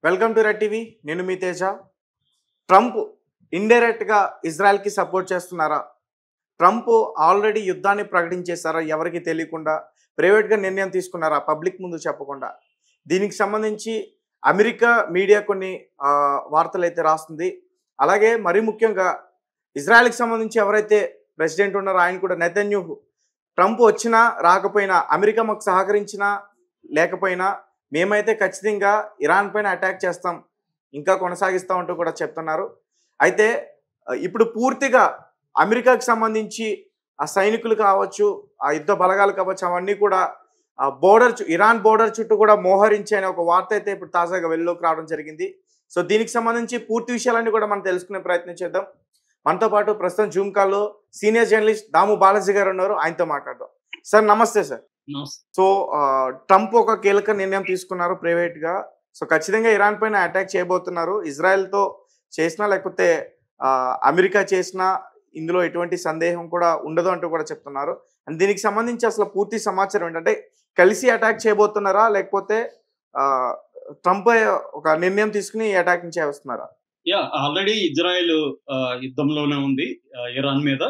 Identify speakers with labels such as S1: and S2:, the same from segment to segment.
S1: Welcome to red TV. నేను మీ Teja. Trump ఇండైరెక్ట్గా ఇజ్రాయెల్కి support చేస్తున్నారా? ట్రంప్ ఆల్రెడీ యుద్ధాన్ని ప్రకటించేశారా? ఎవరికి తెలియకుండా ప్రైవేట్గా నిర్ణయం తీసుకున్నారా పబ్లిక్ ముందు చెప్పకుండా? దీనికి సంబంధించి అమెరికా మీడియా కొన్ని వార్తలు అయితే రాస్తుంది. అలాగే మరీ ముఖ్యంగా ఇజ్రాయెల్కి సంబంధించి ఎవరైతే ప్రెసిడెంట్ ఉన్నారో ఆయన కూడా నెతన్యాహు, ట్రంప్ వచ్చినా రాకపోయినా, అమెరికా మాకు సహకరించినా లేకపోయినా మేమైతే ఖచ్చితంగా ఇరాన్ పైన అటాక్ చేస్తాం, ఇంకా కొనసాగిస్తామంటూ కూడా చెప్తున్నారు. అయితే ఇప్పుడు పూర్తిగా అమెరికాకి సంబంధించి ఆ సైనికులు కావచ్చు, ఆ యుద్ధ బలగాలు కావచ్చు, అవన్నీ కూడా ఇరాన్ బోర్డర్ చుట్టూ కూడా మోహరించే అనే ఒక వార్త అయితే ఇప్పుడు తాజాగా వెలుగులోకి రావడం జరిగింది. సో దీనికి సంబంధించి పూర్తి విషయాలన్నీ కూడా మనం తెలుసుకునే ప్రయత్నం చేద్దాం. మనతో పాటు ప్రస్తుతం జూమ్ కాల్లో సీనియర్ జర్నలిస్ట్ దాము బాలాజీ గారు ఉన్నారు. ఆయనతో మాట్లాడదాం. సార్ నమస్తే సార్. సో ట్రంప్ ఒక కీలక నిర్ణయం తీసుకున్నారు ప్రైవేట్గా. సో ఖచ్చితంగా ఇరాన్ పైన అటాక్ చేయబోతున్నారు. ఇజ్రాయెల్తో చేసినా లేకపోతే అమెరికా చేసినా ఇందులో ఎటువంటి సందేహం కూడా ఉండదు అంటూ కూడా చెప్తున్నారు. అండ్ దీనికి సంబంధించి అసలు పూర్తి సమాచారం ఏంటంటే కలిసి అటాక్ చేయబోతున్నారా, లేకపోతే ట్రంప్ ఒక నిర్ణయం తీసుకుని ఈ అటాక్ నుంచి వస్తున్నారా?
S2: ఆల్రెడీ ఇజ్రాయెల్ యుద్ధంలోనే ఉంది ఇరాన్ మీద.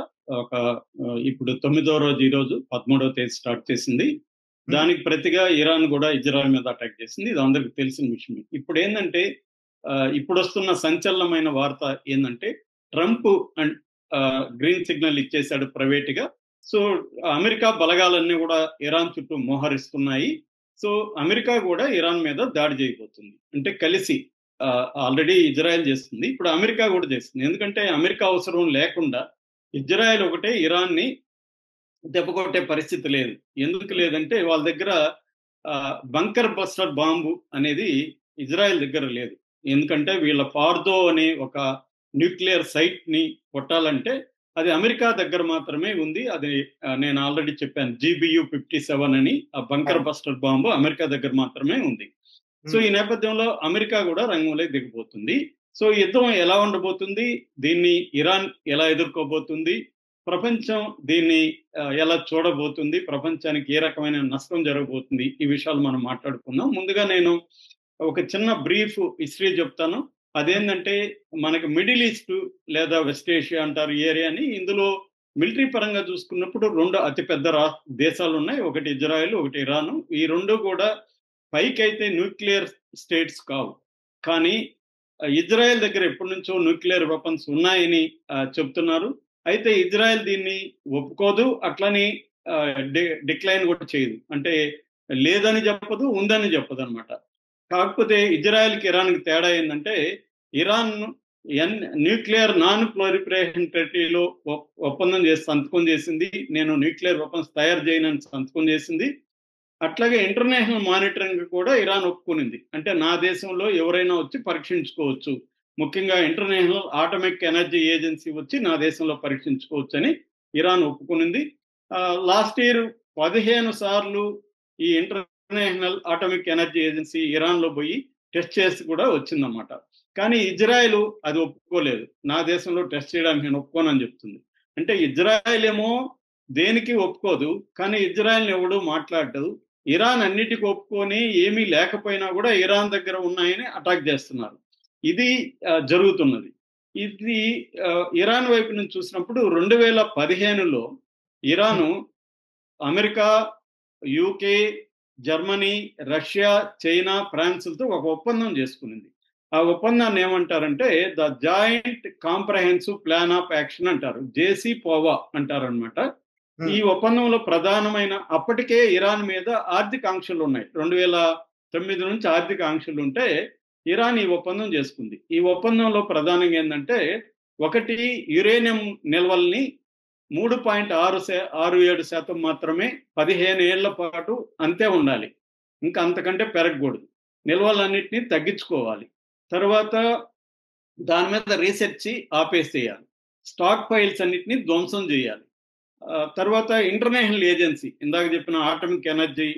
S2: ఇప్పుడు 9వ రోజు, ఈ రోజు 13వ తేదీ స్టార్ట్ చేసింది. దానికి ప్రతిగా ఇరాన్ కూడా ఇజ్రాయెల్ మీద అటాక్ చేసింది. ఇది అందరికి తెలిసిన విషయమే. ఇప్పుడు ఏంటంటే ఇప్పుడు వస్తున్న సంచలనమైన వార్త ఏంటంటే ట్రంప్ అండ్ గ్రీన్ సిగ్నల్ ఇచ్చేశాడు ప్రైవేట్గా. సో అమెరికా బలగాలన్నీ కూడా ఇరాన్ చుట్టూ మోహరిస్తున్నాయి. సో అమెరికా కూడా ఇరాన్ మీద దాడి చేయబోతుంది. అంటే కలిసి ఆల్రెడీ ఇజ్రాయెల్ చేస్తుంది, ఇప్పుడు అమెరికా కూడా చేస్తుంది. ఎందుకంటే అమెరికా అవసరం లేకుండా ఇజ్రాయెల్ ఒకటే ఇరాన్ని దెబ్బకొట్టే పరిస్థితి లేదు. ఎందుకు లేదంటే వాళ్ళ దగ్గర బంకర్ బస్టర్ బాంబు అనేది ఇజ్రాయెల్ దగ్గర లేదు. ఎందుకంటే వీళ్ళ ఫార్దో అనే ఒక న్యూక్లియర్ సైట్ ని కొట్టాలంటే అది అమెరికా దగ్గర మాత్రమే ఉంది. అది నేను ఆల్రెడీ చెప్పాను, GBU-57 అని ఆ బంకర్ బస్టర్ బాంబు అమెరికా దగ్గర మాత్రమే ఉంది. సో ఈ నేపథ్యంలో అమెరికా కూడా రంగంలోకి దిగబోతుంది. సో యుద్ధం ఎలా ఉండబోతుంది, దీన్ని ఇరాన్ ఎలా ఎదుర్కోబోతుంది, ప్రపంచం దీన్ని ఎలా చూడబోతుంది, ప్రపంచానికి ఏ రకమైన నష్టం జరగబోతుంది, ఈ విషయాలు మనం మాట్లాడుకుందాం. ముందుగా నేను ఒక చిన్న బ్రీఫ్ హిస్టరీ చెప్తాను. అదేంటంటే మనకి మిడిల్ ఈస్ట్ లేదా వెస్ట్ ఏషియా అంటారు ఏరియాని. ఇందులో మిలిటరీ పరంగా చూసుకున్నప్పుడు 2 అతిపెద్ద దేశాలు ఉన్నాయి. ఒకటి ఇజ్రాయెల్, ఒకటి ఇరాను. ఈ 2 కూడా పైకైతే న్యూక్లియర్ స్టేట్స్ కావు, కానీ ఇజ్రాయెల్ దగ్గర ఎప్పటి నుంచో న్యూక్లియర్ వెపన్స్ ఉన్నాయని చెప్తున్నారు. అయితే ఇజ్రాయెల్ దీన్ని ఒప్పుకోదు, అట్లని డిక్లైన్ కూడా చేయదు. అంటే లేదని చెప్పదు, ఉందని చెప్పదు అనమాట. కాకపోతే ఇజ్రాయెల్కి ఇరాన్కి తేడా ఏంటంటే ఇరాన్ న్యూక్లియర్ నాన్ ప్రొలిఫరేషన్ ట్రీటీలో ఒప్పందం చేసి సంతకం చేసింది. నేను న్యూక్లియర్ వెపన్స్ తయారు చేయనని సంతకం చేసింది. అట్లాగే ఇంటర్నేషనల్ మానిటరింగ్ కూడా ఇరాన్ ఒప్పుకునింది. అంటే నా దేశంలో ఎవరైనా వచ్చి పరీక్షించుకోవచ్చు, ముఖ్యంగా ఇంటర్నేషనల్ ఆటమిక్ ఎనర్జీ ఏజెన్సీ వచ్చి నా దేశంలో పరీక్షించుకోవచ్చు అని ఇరాన్ ఒప్పుకునింది. లాస్ట్ ఇయర్ 15 సార్లు ఈ ఇంటర్నేషనల్ ఆటమిక్ ఎనర్జీ ఏజెన్సీ ఇరాన్లో పోయి టెస్ట్ చేసి కూడా వచ్చిందన్నమాట. కానీ ఇజ్రాయెల్ అది ఒప్పుకోలేదు. నా దేశంలో టెస్ట్ చేయడానికి నేను ఒప్పుకోనని చెప్తుంది. అంటే ఇజ్రాయెల్ ఏమో దేనికి ఒప్పుకోదు, కానీ ఇజ్రాయెల్ని ఎవడు మాట్లాడదు. ఇరాన్ అన్నిటికీ ఒప్పుకొని ఏమీ లేకపోయినా కూడా ఇరాన్ దగ్గర ఉన్నాయని అటాక్ చేస్తున్నారు. ఇది జరుగుతున్నది. ఇది ఇరాన్ వైపు నుంచి చూసినప్పుడు 2015లో Iran America, UK, Germany, Russia, China, ఫ్రాన్స్లతో ఒక ఒప్పందం చేసుకునింది. ఆ ఒప్పందాన్ని ఏమంటారంటే the joint comprehensive plan of action అంటారు, JCPOA అంటారు అనమాట. ఈ ఒప్పందంలో ప్రధానమైన, అప్పటికే ఇరాన్ మీద ఆర్థిక ఆంక్షలు ఉన్నాయి. 2009 నుంచి ఆర్థిక ఆంక్షలు ఉంటే ఇరాన్ ఈ ఒప్పందం చేసుకుంది. ఈ ఒప్పందంలో ప్రధానంగా ఏంటంటే ఒకటి, యురేనియం నిల్వల్ని 3.67% మాత్రమే 15 ఏళ్ల పాటు అంతే ఉండాలి, ఇంకా అంతకంటే పెరగకూడదు. నిల్వలన్నింటినీ తగ్గించుకోవాలి. తర్వాత దాని మీద రీసెర్చ్ ఆపేసేయాలి. స్టాక్ ఫైల్స్ అన్నిటినీ ధ్వంసం చేయాలి. తర్వాత ఇంటర్నేషనల్ ఏజెన్సీ, ఇందాక చెప్పిన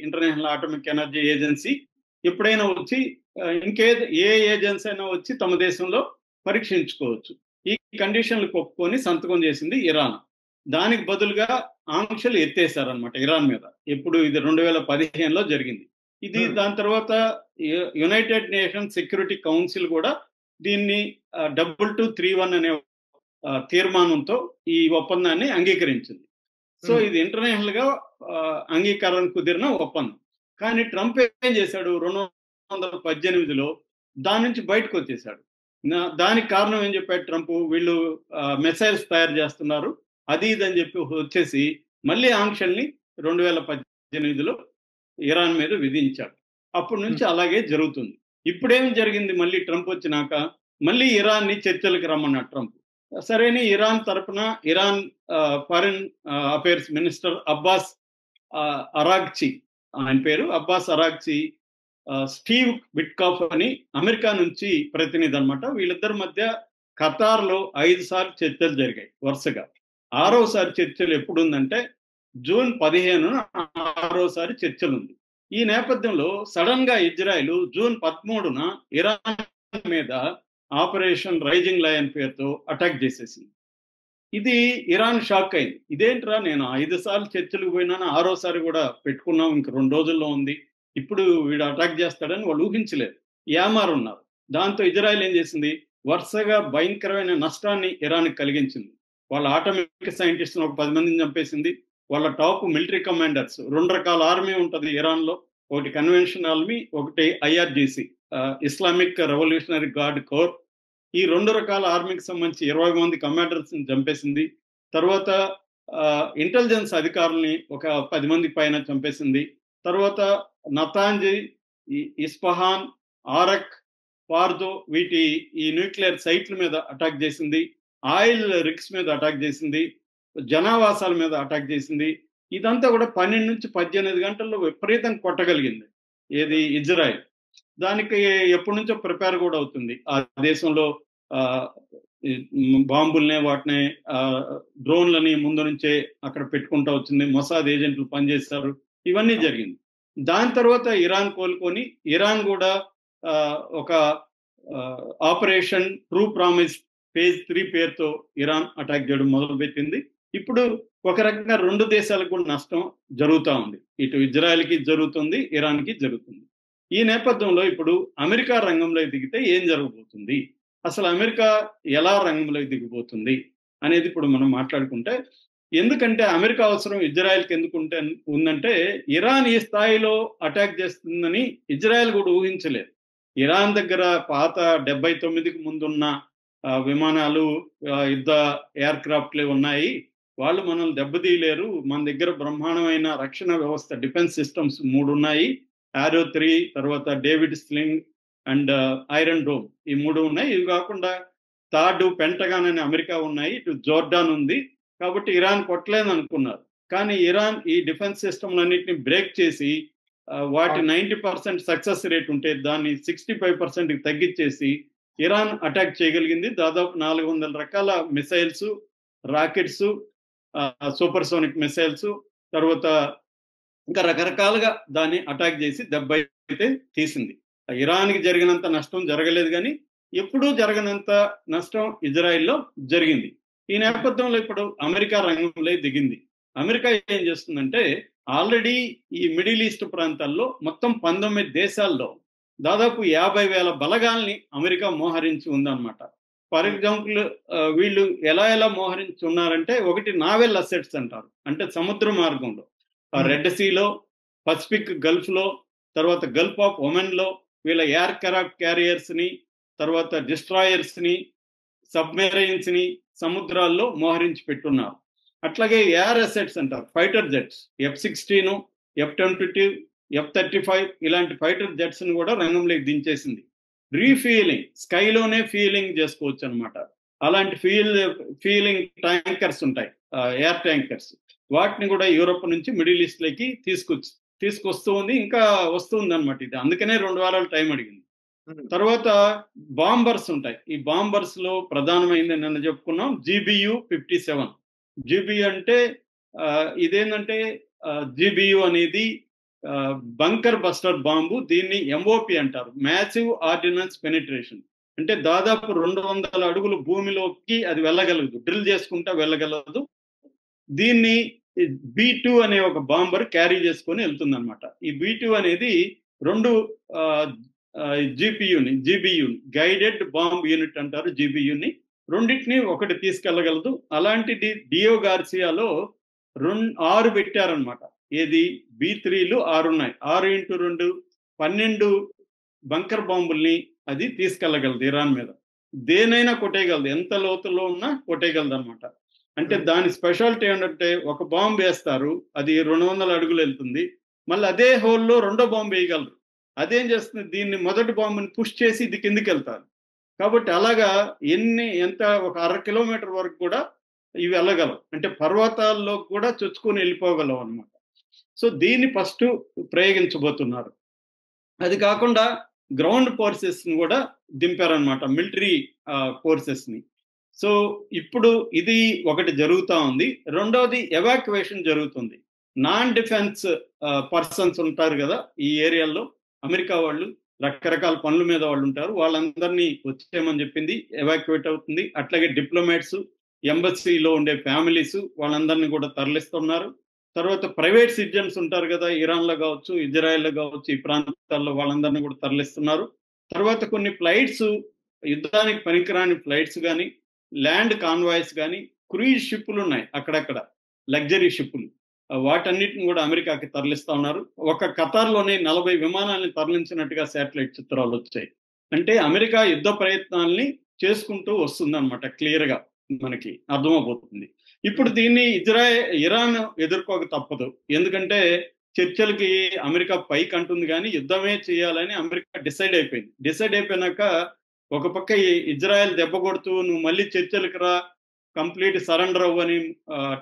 S2: ఇంటర్నేషనల్ ఆటమిక్ ఎనర్జీ ఏజెన్సీ ఎప్పుడైనా వచ్చి ఏ ఏజెన్సీ అయినా వచ్చి తమ దేశంలో పరీక్షించుకోవచ్చు. ఈ కండిషన్లకు ఒప్పుకొని సంతకం చేసింది ఇరాన్. దానికి బదులుగా ఆంక్షలు ఎత్తేసారనమాట ఇరాన్ మీద. ఎప్పుడు ఇది 2015లో జరిగింది. ఇది దాని తర్వాత యునైటెడ్ నేషన్స్ సెక్యూరిటీ కౌన్సిల్ కూడా దీన్ని 2231 అనే తీర్మానంతో ఈ ఒప్పందాన్ని అంగీకరించింది. సో ఇది ఇంటర్నేషనల్ గా అంగీకారం కుదిరిన ఒప్పందం. కానీ ట్రంప్ ఏం చేశాడు 2018లో దాని నుంచి బయటకు వచ్చేసాడు. దానికి కారణం ఏం చెప్పాడు ట్రంప్, వీళ్ళు మిసైల్స్ తయారు చేస్తున్నారు అది ఇది అని చెప్పి వచ్చేసి మళ్ళీ ఆంక్షల్ని 2018లో ఇరాన్ మీద విధించాడు. అప్పటి నుంచి అలాగే జరుగుతుంది. ఇప్పుడేం జరిగింది, మళ్ళీ ట్రంప్ వచ్చినాక మళ్ళీ ఇరాన్ ని చర్చలకు రమ్మన్నాడు ట్రంప్. సరేని ఇరాన్ తరపున Iran foreign affairs minister Abbas Araghchi, ఆయన పేరు అబ్బాస్ అరాగ్చి, స్టీవ్ విట్కాఫ్ అని అమెరికా నుంచి ప్రతినిధి అనమాట. వీళ్ళిద్దరి మధ్య ఖతార్లో 5 సార్లు చర్చలు జరిగాయి వరుసగా. 6వసారి చర్చలు ఎప్పుడుందంటే జూన్ 15న 6వసారి చర్చలు ఉంది. ఈ నేపథ్యంలో సడన్ గా ఇజ్రాయెల్ జూన్ 13న ఇరాన్ మీద ఆపరేషన్ రైజింగ్ లయన్ పేరుతో అటాక్ చేసేసింది. ఇది ఇరాన్ షాక్ అయింది. ఇదేంట్రా, నేను 5 సార్లు చర్చలకు పోయినాను, 6వసారి కూడా పెట్టుకున్నాం, ఇంక 2 రోజుల్లో ఉంది, ఇప్పుడు వీడు అటాక్ చేస్తాడని వాళ్ళు ఊహించలేదు, ఏమారున్నారు. దాంతో ఇజ్రాయెల్ ఏం చేసింది, వరుసగా భయంకరమైన నష్టాన్ని ఇరాన్కి కలిగించింది. వాళ్ళ ఆటమిక్ సైంటిస్ట్ ఒక 10 మందిని చంపేసింది. వాళ్ళ టాప్ మిలిటరీ కమాండర్స్, 2 రకాల ఆర్మీ ఉంటుంది ఇరాన్లో, ఒకటి కన్వెన్షనల్ ఆర్మీ, ఒకటి IRGC Islamic revolutionary guard corps. ఈ 2 రకాల ఆర్మీకి సంబంధించి 20 మంది కమాండర్స్ చంపేసింది. తర్వాత ఇంటెలిజెన్స్ అధికారుల్ని ఒక 10 మంది పైన చంపేసింది. తర్వాత నతాంజ్, ఇస్ఫహాన్, ఆరక్, ఫార్దో వీటి ఈ న్యూక్లియర్ సైట్ల మీద అటాక్ చేసింది. ఆయిల్ రిగ్స్ మీద అటాక్ చేసింది. జనావాసాల మీద అటాక్ చేసింది. ఇదంతా కూడా 12 నుంచి 18 గంటల్లో విపరీతంగా కొట్టగలిగింది ఏది ఇజ్రాయెల్. దానికి ఎప్పటి నుంచో ప్రిపేర్ కూడా అవుతుంది. ఆ దేశంలో బాంబుల్ని వాటిని డ్రోన్లని ముందు నుంచే అక్కడ పెట్టుకుంటూ వచ్చింది. మొసాద్ ఏజెంట్లు పనిచేస్తారు. ఇవన్నీ జరిగింది. దాని తర్వాత ఇరాన్ కోలుకొని ఇరాన్ కూడా ఒక ఆపరేషన్ ట్రూ ప్రామిస్ ఫేజ్ 3 పేరుతో ఇరాన్ అటాక్ చేయడం మొదలుపెట్టింది. ఇప్పుడు ఒక రకంగా 2 దేశాలకు కూడా నష్టం జరుగుతూ ఉంది. ఇటు ఇజ్రాయెల్కి జరుగుతుంది, ఇరాన్కి జరుగుతుంది. ఈ నేపథ్యంలో ఇప్పుడు అమెరికా రంగంలోకి దిగితే ఏం జరగబోతుంది, అసలు అమెరికా ఎలా రంగంలోకి దిగిపోతుంది అనేది ఇప్పుడు మనం మాట్లాడుకుంటే, ఎందుకంటే అమెరికా అవసరం ఇజ్రాయెల్కి ఎందుకు ఉందంటే ఇరాన్ ఈ స్థాయిలో అటాక్ చేస్తుందని ఇజ్రాయెల్ కూడా ఊహించలేదు. ఇరాన్ దగ్గర పాత 79కి ముందున్న విమానాలు, యుద్ధ ఎయిర్ క్రాఫ్ట్లే ఉన్నాయి, వాళ్ళు మనల్ని దెబ్బతీయలేరు, మన దగ్గర బ్రహ్మాండమైన రక్షణ వ్యవస్థ డిఫెన్స్ సిస్టమ్స్ 3 ఉన్నాయి, ఆరో 3, తర్వాత David sling and iron dome, ఈ 3 ఉన్నాయి. ఇవి కాకుండా థాడ్, పెంటగాన్ అని అమెరికా ఉన్నాయి, ఇటు జోర్డాన్ ఉంది. కాబట్టి ఇరాన్ కొట్టలేదు అనుకున్నారు. కానీ ఇరాన్ ఈ డిఫెన్స్ సిస్టమ్లన్నింటినీ బ్రేక్ చేసి వాటి 90% సక్సెస్ రేట్ ఉంటే దాన్ని 65%కి తగ్గించేసి ఇరాన్ అటాక్ చేయగలిగింది. దాదాపు 400 రకాల మిసైల్స్, రాకెట్స్, సూపర్సోనిక్ మిసైల్స్, తర్వాత ఇంకా రకరకాలుగా దాన్ని అటాక్ చేసి దెబ్బ అయితే తీసింది. ఇరాన్కి జరిగినంత నష్టం జరగలేదు, కానీ ఎప్పుడూ జరగనంత నష్టం ఇజ్రాయెల్లో జరిగింది. ఈ నేపథ్యంలో ఇప్పుడు అమెరికా రంగంలో దిగింది. అమెరికా ఏం చేస్తుందంటే ఆల్రెడీ ఈ మిడిల్ ఈస్ట్ ప్రాంతాల్లో మొత్తం 19 దేశాల్లో దాదాపు 50,000 బలగాల్ని అమెరికా మోహరించి ఉందన్నమాట. ఫర్ ఎగ్జాంపుల్ వీళ్ళు ఎలా మోహరించి ఉన్నారంటే, ఒకటి నావెల్ అసెట్స్ అంటారు, అంటే సముద్ర మార్గంలో రెడ్ సీలో, పసిఫిక్ గల్ఫ్ లో, తర్వాత గల్ఫ్ ఆఫ్ ఒమెన్ లో వీళ్ళ ఎయిర్ క్రాఫ్ట్ క్యారియర్స్ ని, తర్వాత డిస్ట్రాయర్స్ ని, సబ్మెరైన్స్ ని సముద్రాల్లో మోహరించి పెట్టున్నారు. అట్లాగే ఎయిర్ అసెట్స్ అంటారు, fighter jets, F-16, F-22, F-35 ఇలాంటి ఫైటర్ జెట్స్ ని కూడా రంగంలోకి దించేసింది. రీఫీలింగ్, స్కైలోనే ఫీలింగ్ చేసుకోవచ్చు అనమాట. అలాంటి ఫీలింగ్ ట్యాంకర్స్ ఉంటాయి, ఎయిర్ ట్యాంకర్స్, వాటిని కూడా యూరోప్ నుంచి మిడిల్ ఈస్ట్ లోకి తీసుకొస్తూ ఉంది, ఇంకా వస్తుంది అనమాట. ఇది అందుకనే 2 వారాలు టైం అడిగింది. తర్వాత బాంబర్స్ ఉంటాయి. ఈ బాంబర్స్ లో ప్రధానమైంది నిన్న చెప్పుకున్నాం GBU-57. GBU అంటే ఇదేంటంటే GBU అనేది బంకర్ బస్టర్ బాంబు. దీన్ని MOP అంటారు, మ్యాసివ్ ఆర్డినెన్స్ పెనిట్రేషన్. అంటే దాదాపు 200 అడుగులు భూమిలోకి అది వెళ్ళగలదు, డ్రిల్ చేసుకుంటా వెళ్ళగలదు. దీన్ని B2 అనే ఒక బాంబర్ క్యారీ చేసుకొని వెళ్తుంది అనమాట. ఈ B2 అనేది రెండు జీబీయూని గైడెడ్ బాంబ్ యూనిట్ అంటారు, జీబీయూని. రెండింటిని ఒకటి తీసుకెళ్లగలదు. అలాంటిది డియో గార్సియాలో 6 పెట్టారనమాట. ఏది B3లు 6 ఉన్నాయి. 6x2 12 బంకర్ బాంబుల్ని అది తీసుకెళ్లగలదు ఇరాన్ మీద. దేనైనా కొట్టేయగలదు, ఎంత లోతులో ఉన్నా కొట్టేయగలదు అనమాట. అంటే దాని స్పెషాలిటీ ఏంటంటే ఒక బాంబు వేస్తారు, అది 200 అడుగులు వెళ్తుంది, మళ్ళీ అదే హోల్లో రెండో బాంబు వేయగలరు. అదేం చేస్తుంది, దీన్ని మొదటి బాంబుని పుష్ చేసి ఇది కిందికి వెళ్తారు. కాబట్టి అలాగా ఎంత ఒక 1/2 కిలోమీటర్ వరకు కూడా ఇవి వెళ్ళగలవు. అంటే పర్వతాల్లో కూడా చొచ్చుకొని వెళ్ళిపోగలవు అనమాట. సో దీన్ని ఫస్ట్ ప్రయోగించబోతున్నారు. అది కాకుండా గ్రౌండ్ ఫోర్సెస్ ని కూడా దింపారనమాట, మిలిటరీ ఫోర్సెస్ ని. సో ఇప్పుడు ఇది ఒకటి జరుగుతూ ఉంది. రెండోది ఎవాక్యువేషన్ జరుగుతుంది. నాన్ డిఫెన్స్ పర్సన్స్ ఉంటారు కదా ఈ ఏరియాలో, అమెరికా వాళ్ళు రకరకాల పనుల మీద వాళ్ళు ఉంటారు, వాళ్ళందరినీ వచ్చేయమని చెప్పింది, ఎవాక్యువేట్ అవుతుంది. అట్లాగే డిప్లొమాట్స్, ఎంబసీలో ఉండే ఫ్యామిలీస్ వాళ్ళందరినీ కూడా తరలిస్తున్నారు. తర్వాత ప్రైవేట్ సిటిజన్స్ ఉంటారు కదా, ఇరాన్లో కావచ్చు, ఇజ్రాయెల్లో కావచ్చు, ఈ ప్రాంతాల్లో వాళ్ళందరినీ కూడా తరలిస్తున్నారు. తర్వాత కొన్ని ఫ్లైట్స్, యుద్ధానికి పనికిరాని ఫ్లైట్స్ కానీ, ల్యాండ్ కాన్వాయ్స్ కానీ, క్రూయిజ్ షిప్పులు ఉన్నాయి అక్కడక్కడ, లగ్జరీ షిప్పులు, వాటన్నిటిని కూడా అమెరికాకి తరలిస్తా ఉన్నారు. ఒక ఖతార్లోనే 40 విమానాలను తరలించినట్టుగా శాటిలైట్ చిత్రాలు వచ్చాయి. అంటే అమెరికా యుద్ధ ప్రయత్నాల్ని చేసుకుంటూ వస్తుందన్నమాట, క్లియర్గా మనకి అర్థమైపోతుంది. ఇప్పుడు దీన్ని ఇరాన్ ఎదుర్కోక తప్పదు. ఎందుకంటే చర్చలకి అమెరికా పైకి అంటుంది కానీ యుద్ధమే చేయాలని అమెరికా డిసైడ్ అయిపోయింది. డిసైడ్ అయిపోయినాక ఒక పక్క ఇజ్రాయెల్ దెబ్బ కొడుతూ నువ్వు మళ్ళీ చర్చలకు రా, కంప్లీట్ సరెండర్ అవ్వని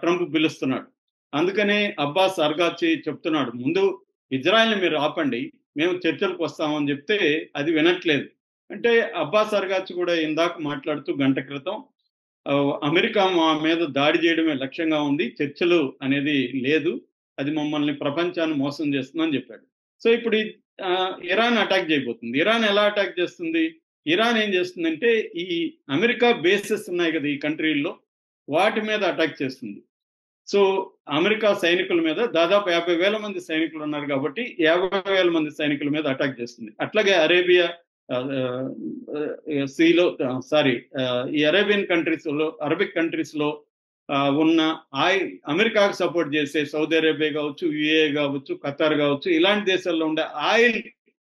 S2: ట్రంప్ పిలుస్తున్నాడు. అందుకనే అబ్బాస్ అర్గాచి చెప్తున్నాడు, ముందు ఇజ్రాయెల్ని మీరు ఆపండి, మేము చర్చలకు వస్తామని చెప్తే అది వినట్లేదు. అంటే అబ్బాస్ అర్గాచి కూడా ఇందాక మాట్లాడుతూ గంట క్రితం అమెరికా మా మీద దాడి చేయడమే లక్ష్యంగా ఉంది, చర్చలు అనేది లేదు, అది మమ్మల్ని ప్రపంచాన్ని మోసం చేస్తుందని చెప్పాడు. సో ఇప్పుడు ఇరాన్ అటాక్ చేయబోతుంది. ఇరాన్ ఎలా అటాక్ చేస్తుంది? ఇరాన్ ఏం చేస్తుందంటే ఈ అమెరికా బేసెస్ ఉన్నాయి కదా ఈ కంట్రీల్లో, వాటి మీద అటాక్ చేస్తుంది. సో అమెరికా సైనికుల మీద దాదాపు 50,000 మంది సైనికులు ఉన్నారు కాబట్టి 50,000 మంది సైనికుల మీద అటాక్ చేస్తుంది. అట్లాగే అరేబియా సీలో ఈ అరేబియన్ కంట్రీస్ లో, అరబిక్ కంట్రీస్ లో ఉన్న అమెరికాకు సపోర్ట్ చేసే సౌదీ అరేబియా కావచ్చు, యుఏ కావచ్చు, ఖతార్ కావచ్చు, ఇలాంటి దేశాల్లో ఉండే ఆయిల్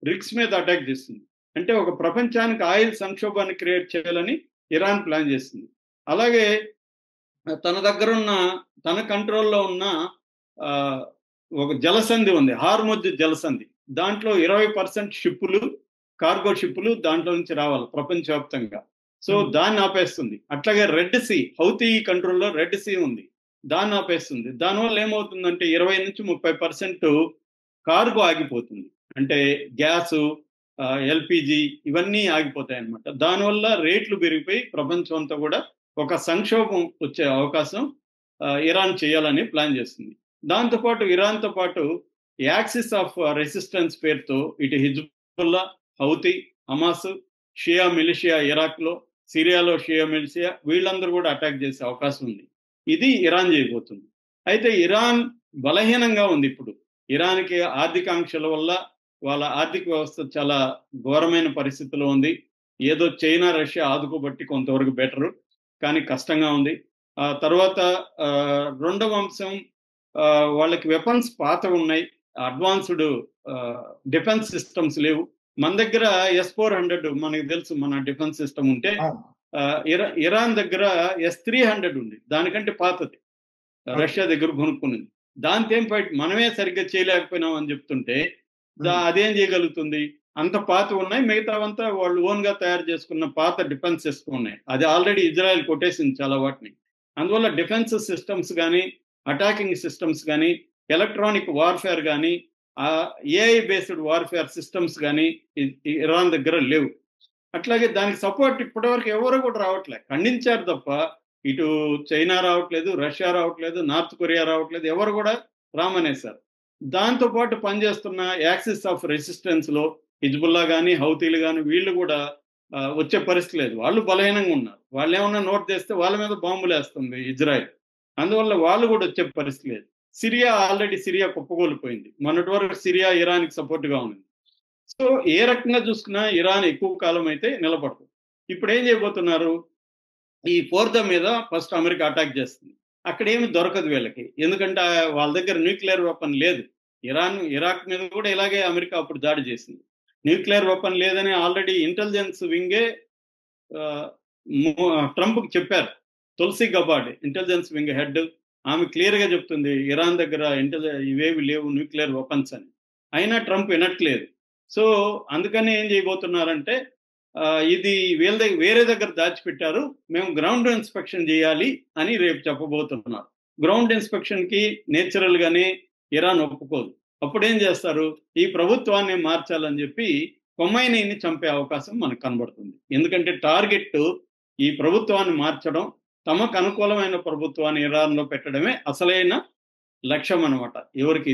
S2: రిగ్స్ మీద అటాక్ చేస్తుంది. అంటే ఒక ప్రపంచానికి ఆయిల్ సంక్షోభాన్ని క్రియేట్ చేయాలని ఇరాన్ ప్లాన్ చేస్తుంది. అలాగే తన దగ్గర ఉన్న, తన కంట్రోల్లో ఉన్న ఒక జలసంధి ఉంది, హార్ముజ్ జలసంధి. దాంట్లో 20% షిప్పులు, కార్గో షిప్పులు దాంట్లో నుంచి రావాలి ప్రపంచవ్యాప్తంగా. సో దాన్ని ఆపేస్తుంది. అట్లాగే రెడ్ సీ, హౌతీ కంట్రోల్లో రెడ్ సీ ఉంది, దాన్ని ఆపేస్తుంది. దానివల్ల ఏమవుతుందంటే 20-30% కార్గో ఆగిపోతుంది. అంటే గ్యాసు, ఎల్పిజి ఇవన్నీ ఆగిపోతాయి అన్నమాట. దానివల్ల రేట్లు పెరిగిపోయి ప్రపంచం అంతా కూడా ఒక సంక్షోభం వచ్చే అవకాశం ఇరాన్ చేయాలని ప్లాన్ చేస్తుంది. దాంతోపాటు ఇరాన్తో పాటు యాక్సిస్ ఆఫ్ రెసిస్టెన్స్ పేరుతో ఇటు హిజ్బుల్లా, హౌతీ, హమాస్, షియా మిలిషియా ఇరాక్లో, సిరియాలో షియా మిలిషియా, వీళ్ళందరూ కూడా అటాక్ చేసే అవకాశం ఉంది. ఇది ఇరాన్ చేయబోతుంది. అయితే ఇరాన్ బలహీనంగా ఉంది ఇప్పుడు. ఇరాన్కి ఆర్థికాంక్షల వల్ల వాళ్ళ ఆర్థిక వ్యవస్థ చాలా ఘోరమైన పరిస్థితిలో ఉంది. ఏదో చైనా, రష్యా ఆదుకోబట్టి కొంతవరకు బెటరు, కానీ కష్టంగా ఉంది. తర్వాత రెండవ అంశం, వాళ్ళకి వెపన్స్ పాత ఉన్నాయి, అడ్వాన్స్డ్ డిఫెన్స్ సిస్టమ్స్ లేవు. మన దగ్గర S-400 మనకి తెలుసు, మన డిఫెన్స్ సిస్టమ్ ఉంటే ఇరాన్ దగ్గర S-300 ఉంది, దానికంటే పాతది, రష్యా దగ్గర కొనుక్కున్నది. దాంతో ఏం ఫైట్, మనమే సరిగ్గా చేయలేకపోయినాం అని చెప్తుంటే అదేం చేయగలుగుతుంది? అంత పాత ఉన్నాయి, మిగతావంతా వాళ్ళు ఓన్ గా తయారు చేసుకున్న పాత డిఫెన్స్ సిస్టమ్ ఉన్నాయి. అది ఆల్రెడీ ఇజ్రాయెల్ కొట్టేసింది చాలా వాటిని. అందువల్ల డిఫెన్స్ సిస్టమ్స్ కానీ, అటాకింగ్ సిస్టమ్స్ కానీ, ఎలక్ట్రానిక్ వార్ఫేర్ కానీ, ఏఐ బేస్డ్ వార్ఫేర్ సిస్టమ్స్ కానీ ఇరాన్ దగ్గర లేవు. అట్లాగే దానికి సపోర్ట్ ఇప్పటివరకు ఎవరు కూడా రావట్లేదు. ఖండించారు తప్ప ఇటు చైనా రావట్లేదు, రష్యా రావట్లేదు, నార్త్ కొరియా రావట్లేదు, ఎవరు కూడా రామనేశారు. దాంతోపాటు పనిచేస్తున్న యాక్సిస్ ఆఫ్ రెసిస్టెన్స్ లో హిజ్బుల్లా కానీ, హౌతీలు కానీ, వీళ్ళు కూడా వచ్చే పరిస్థితి లేదు. వాళ్ళు బలహీనంగా ఉన్నారు. వాళ్ళు ఏమన్నా నోట్ చేస్తే వాళ్ళ మీద బాంబులు వేస్తుంది ఇజ్రాయెల్. అందువల్ల వాళ్ళు కూడా వచ్చే పరిస్థితి లేదు. సిరియా కుప్పకూలిపోయింది. మొన్నటి వరకు సిరియా ఇరాన్కి సపోర్ట్గా ఉంది. సో ఏ రకంగా చూసుకున్నా ఇరాన్ ఎక్కువ కాలం అయితే నిలబడదు. ఇప్పుడు ఏం చేయబోతున్నారు, ఈ ఫోర్దో మీద ఫస్ట్ అమెరికా అటాక్ చేస్తుంది. అక్కడేమి దొరకదు వీళ్ళకి, ఎందుకంటే వాళ్ళ దగ్గర న్యూక్లియర్ వెపన్ లేదు. ఇరాక్ మీద కూడా ఇలాగే అమెరికా అప్పుడు దాడి చేసింది. న్యూక్లియర్ వెపన్ లేదని ఆల్రెడీ ఇంటెలిజెన్స్ వింగే ట్రంప్కి చెప్పారు. Tulsi Gabbard intelligence wing head, ఆమె క్లియర్ గా చెప్తుంది ఇరాన్ దగ్గర ఇవేవి లేవు న్యూక్లియర్ వెపన్స్ అని. అయినా ట్రంప్ వినట్లేదు. సో అందుకని ఏం చేయబోతున్నారంటే ఇది వీళ్ళ దగ్గర వేరే దగ్గర దాచిపెట్టారు, మేము గ్రౌండ్ ఇన్స్పెక్షన్ చేయాలి అని రేపు చెప్పబోతున్నారు. గ్రౌండ్ ఇన్స్పెక్షన్ కి నేచురల్ గానే ఇరాన్ ఒప్పుకోదు. అప్పుడు ఏం చేస్తారు, ఈ ప్రభుత్వాన్ని మార్చాలని చెప్పి కొమైనీని చంపే అవకాశం మనకు కనబడుతుంది. ఎందుకంటే టార్గెట్ ఈ ప్రభుత్వాన్ని మార్చడం, తమకు అనుకూలమైన ప్రభుత్వాన్ని ఇరాన్లో పెట్టడమే అసలైన లక్ష్యం అనమాట. ఎవరికి